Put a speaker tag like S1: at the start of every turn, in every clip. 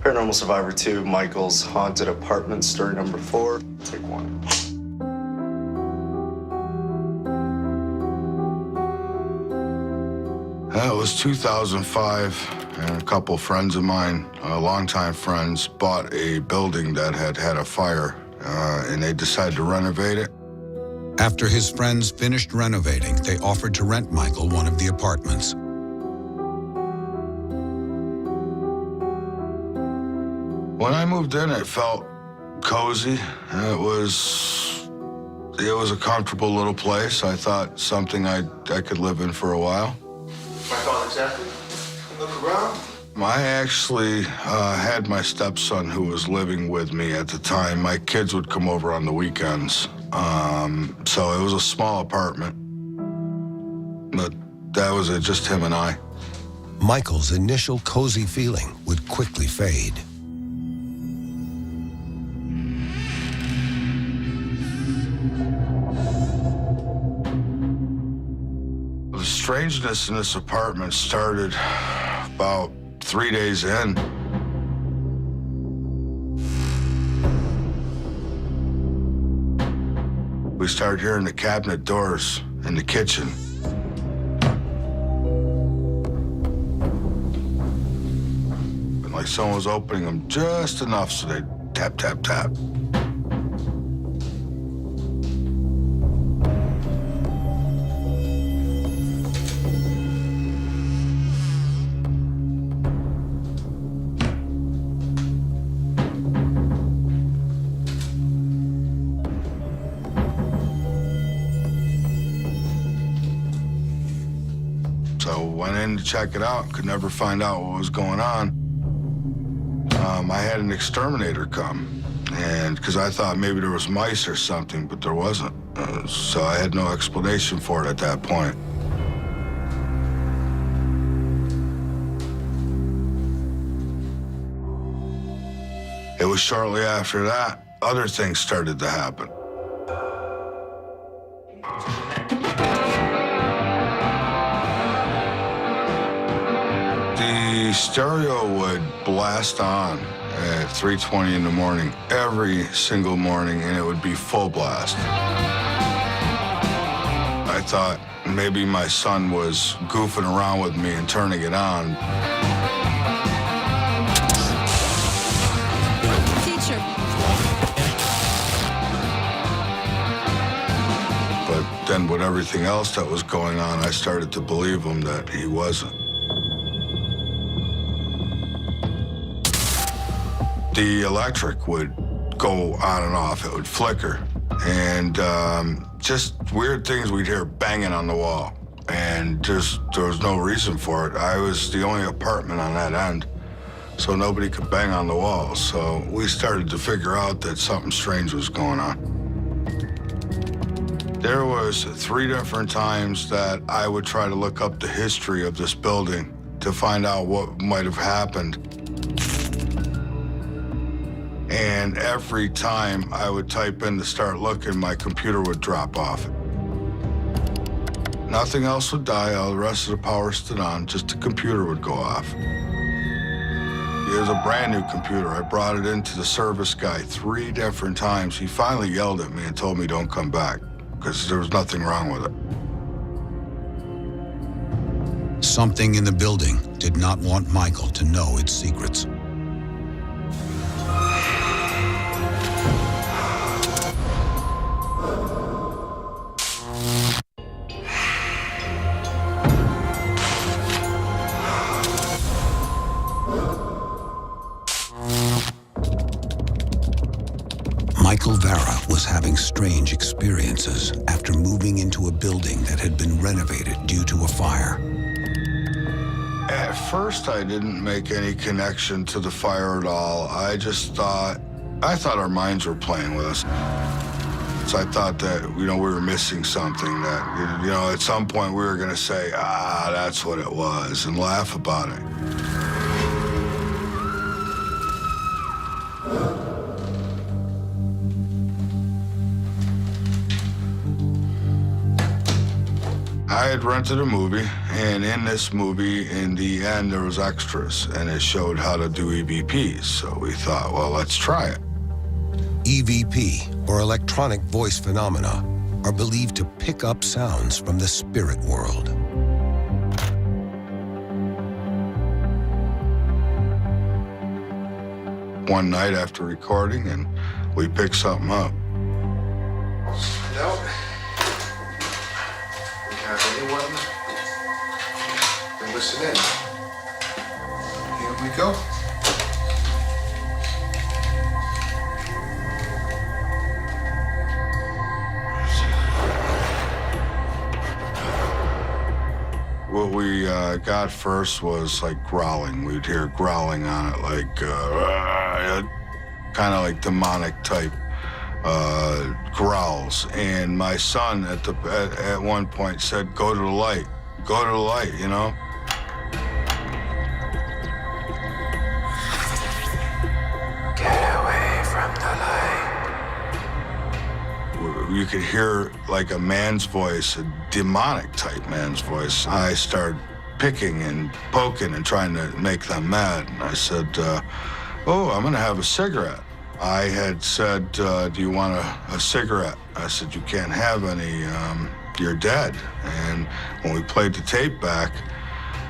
S1: Paranormal Survivor 2, Michael's Haunted Apartment, story number 4. Take 1.
S2: It was 2005, and a couple friends of mine, longtime friends, bought a building that had a fire, and they decided to renovate it.
S3: After his friends finished renovating, they offered to rent Michael one of the apartments.
S2: When I moved in, it felt cozy. It was a comfortable little place. I thought something I could live in for a while.
S4: My thought exactly. Look around.
S2: I actually had my stepson who was living with me at the time. My kids would come over on the weekends. So it was a small apartment, but that was it, just him and I.
S5: Michael's initial cozy feeling would quickly fade.
S2: The strangeness in this apartment started about 3 days in. We started hearing the cabinet doors in the kitchen. Like someone was opening them just enough so they'd tap, tap, tap. So went in to check it out, could never find out what was going on. I had an exterminator come, and because I thought maybe there was mice or something, but there wasn't. So I had no explanation for it at that point. It was shortly after that, other things started to happen. The stereo would blast on at 3:20 in the morning, every single morning, and it would be full blast. I thought maybe my son was goofing around with me and turning it on.
S6: Teacher.
S2: But then with everything else that was going on, I started to believe him that he wasn't. The electric would go on and off. It would flicker. And just weird things we'd hear banging on the wall. And there was no reason for it. I was the only apartment on that end, so nobody could bang on the walls. So we started to figure out that something strange was going on. There was 3 different times that I would try to look up the history of this building to find out what might have happened. And every time I would type in to start looking, my computer would drop off. Nothing else would die, all the rest of the power stood on, just the computer would go off. It was a brand new computer. I brought it into the service guy 3 different times. He finally yelled at me and told me don't come back, because there was nothing wrong with it.
S3: Something in the building did not want Michael to know its secrets. Michael Vera was having strange experiences after moving into a building that had been renovated due to a fire.
S2: At first, I didn't make any connection to the fire at all. I thought our minds were playing with us. So I thought that, we were missing something, that, at some point we were gonna say, that's what it was, and laugh about it. I had rented a movie, and in this movie, in the end, there was extras, and it showed how to do EVPs. So we thought, well, let's try it.
S5: EVP, or electronic voice phenomena, are believed to pick up sounds from the spirit world.
S2: One night after recording, and we picked something up.
S4: Find out. We have anyone? Then listen in. Here we go.
S2: What we got first was like growling. We'd hear growling on it, like kind of like demonic type growls. And my son at one point said, "Go to the light, go to the light," you know.
S6: Get away from the light.
S2: You could hear like a man's voice, a demonic type man's voice. I started picking and poking and trying to make them mad. And I said, "Oh, I'm gonna have a cigarette." I had said, "Do you want a cigarette?" I said, "You can't have any, you're dead." And when we played the tape back,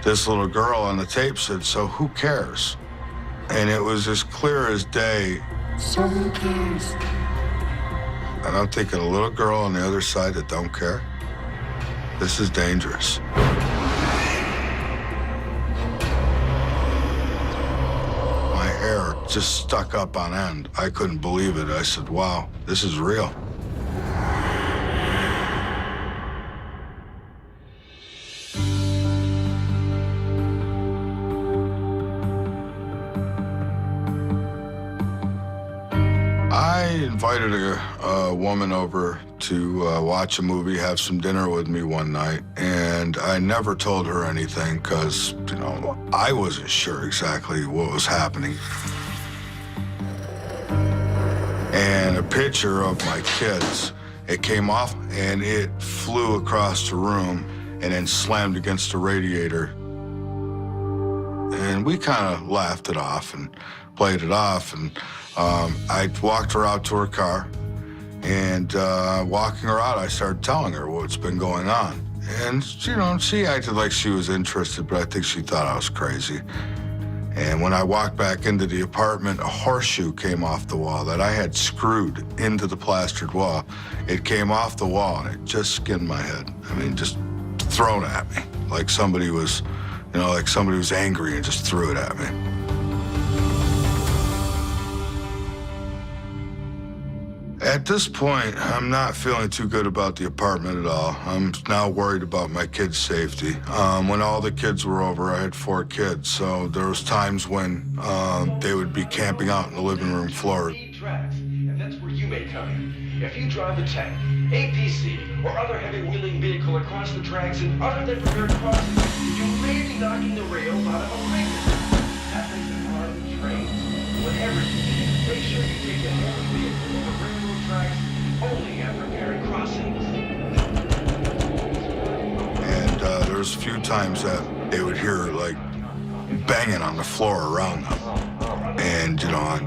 S2: this little girl on the tape said, "So who cares?" And it was as clear as day.
S6: So who cares?
S2: And I'm thinking, a little girl on the other side that don't care? This is dangerous. My hair just stuck up on end. I couldn't believe it. I said, wow, this is real. I invited a woman over to watch a movie, have some dinner with me one night, and I never told her anything because, you know, I wasn't sure exactly what was happening. And a picture of my kids, it came off and it flew across the room and then slammed against the radiator. And we kind of laughed it off and played it off, and I walked her out to her car, and walking her out, I started telling her what's been going on. And, you know, she acted like she was interested, but I think she thought I was crazy. And when I walked back into the apartment, a horseshoe came off the wall that I had screwed into the plastered wall. It came off the wall, and it just skinned my head. I mean, just thrown at me, like somebody was, you know, like somebody was angry and just threw it at me. At this point, I'm not feeling too good about the apartment at all. I'm now worried about my kids' safety. When all the kids were over, I had 4 kids, so there was times when they would be camping out in the living room floor.
S7: And that's where you may come in. If you drive a tank, APC, or other heavy-wheeling vehicle across the tracks in other than prepared crossings, you may be knocking the rails out of alignment. That makes it hard to train. Whatever you do, make sure you take the heavy vehicle over railroad tracks only at prepared crossings.
S2: And there was a few times that they would hear, like, banging on the floor around them. And, you know, I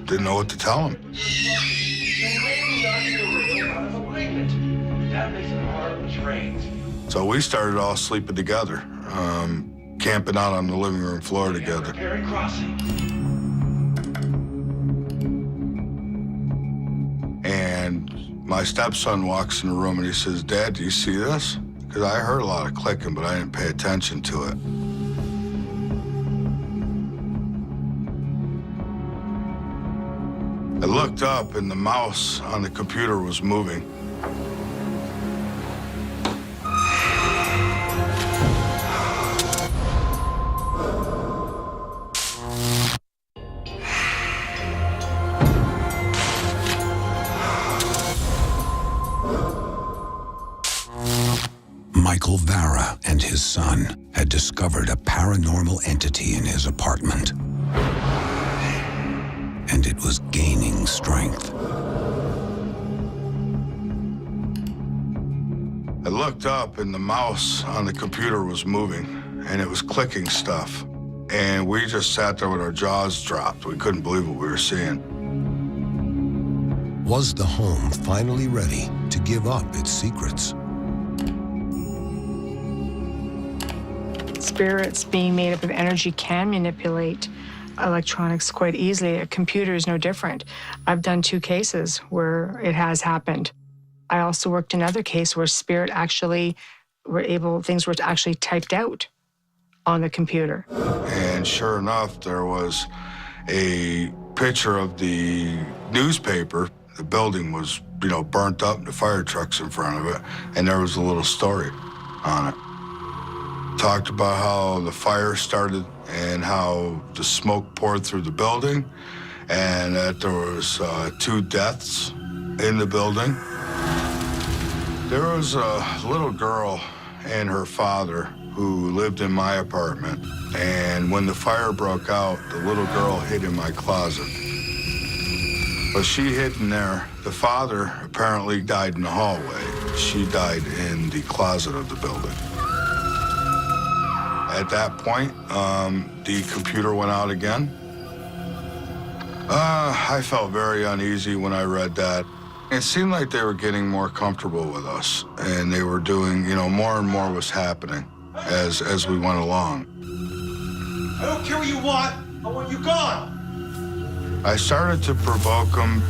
S2: didn't know what to tell them. So we started all sleeping together, camping out on the living room floor together. And my stepson walks in the room and he says, "Dad, do you see this?" Because I heard a lot of clicking, but I didn't pay attention to it. I looked up and the mouse on the computer was moving.
S5: Michael Vara and his son had discovered a paranormal entity in his apartment. And it was gaining strength.
S2: I looked up and the mouse on the computer was moving and it was clicking stuff. And we just sat there with our jaws dropped. We couldn't believe what we were seeing.
S3: Was the home finally ready to give up its secrets?
S8: Spirits being made up of energy can manipulate electronics quite easily. A computer is no different. I've done 2 cases where it has happened. I also worked in another case where things were actually typed out on the computer.
S2: And sure enough, there was a picture of the newspaper. The building was, burnt up, and the fire trucks in front of it, and there was a little story on it. Talked about how the fire started and how the smoke poured through the building, and that there was 2 deaths in the building. There was a little girl and her father who lived in my apartment, and when the fire broke out, the little girl hid in my closet. But she hid in there. The father apparently died in the hallway. She died in the closet of the building. At that point, the computer went out again. I felt very uneasy when I read that. It seemed like they were getting more comfortable with us, and they were doing, more and more was happening as we went along.
S7: I don't care what you want. I want you gone.
S2: I started to provoke them.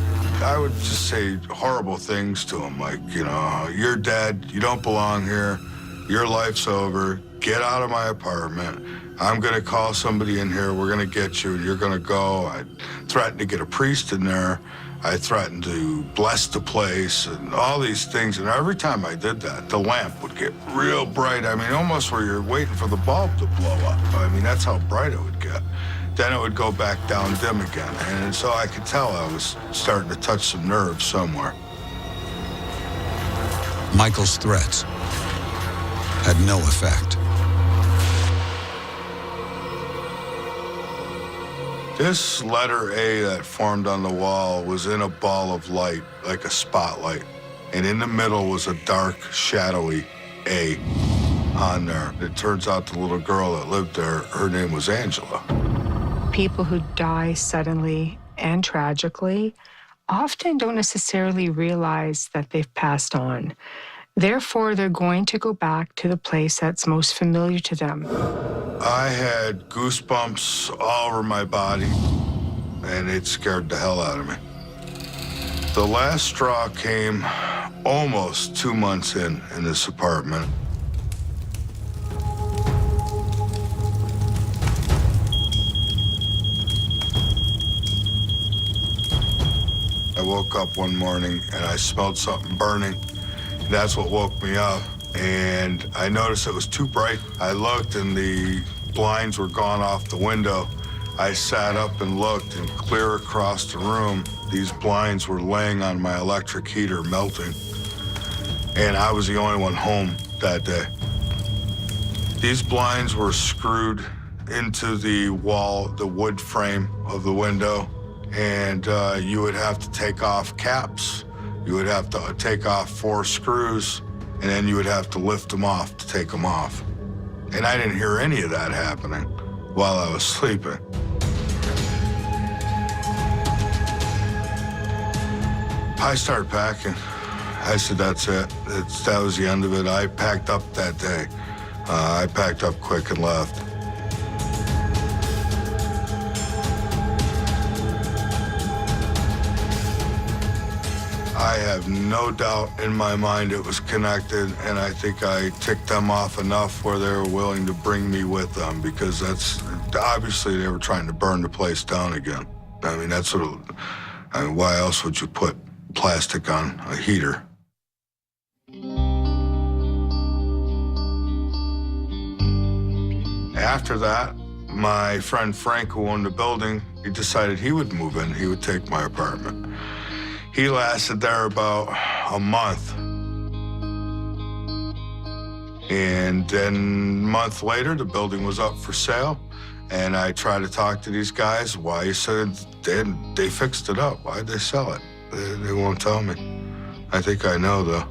S2: I would just say horrible things to them, like, you're dead, you don't belong here, your life's over, get out of my apartment. I'm gonna call somebody in here, we're gonna get you, and you're gonna go. I threatened to get a priest in there. I threatened to bless the place and all these things. And every time I did that, the lamp would get real bright. I mean, almost where you're waiting for the bulb to blow up. I mean, that's how bright it would get. Then it would go back down dim again. And so I could tell I was starting to touch some nerves somewhere.
S3: Michael's threats had no effect.
S2: This letter A that formed on the wall was in a ball of light, like a spotlight. And in the middle was a dark, shadowy A on there. It turns out the little girl that lived there, her name was Angela.
S8: People who die suddenly and tragically often don't necessarily realize that they've passed on. Therefore, they're going to go back to the place that's most familiar to them.
S2: I had goosebumps all over my body, and it scared the hell out of me. The last straw came almost 2 months in this apartment. I woke up one morning and I smelled something burning. That's what woke me up. And I noticed it was too bright. I looked and the blinds were gone off the window. I sat up and looked, and clear across the room, these blinds were laying on my electric heater melting. And I was the only one home that day. These blinds were screwed into the wall, the wood frame of the window, and you would have to take off caps. You would have to take off 4 screws, and then you would have to lift them off to take them off. And I didn't hear any of that happening while I was sleeping. I started packing. I said, that's it. That was the end of it. I packed up that day. I packed up quick and left. I have no doubt in my mind it was connected, and I think I ticked them off enough where they were willing to bring me with them, because that's obviously they were trying to burn the place down again. I mean, that's sort of, why else would you put plastic on a heater? After that, my friend Frank, who owned the building, he decided he would move in. He would take my apartment. He lasted there about a month. And then a month later, the building was up for sale. And I tried to talk to these guys. Why? He said they fixed it up. Why'd they sell it? They won't tell me. I think I know, though.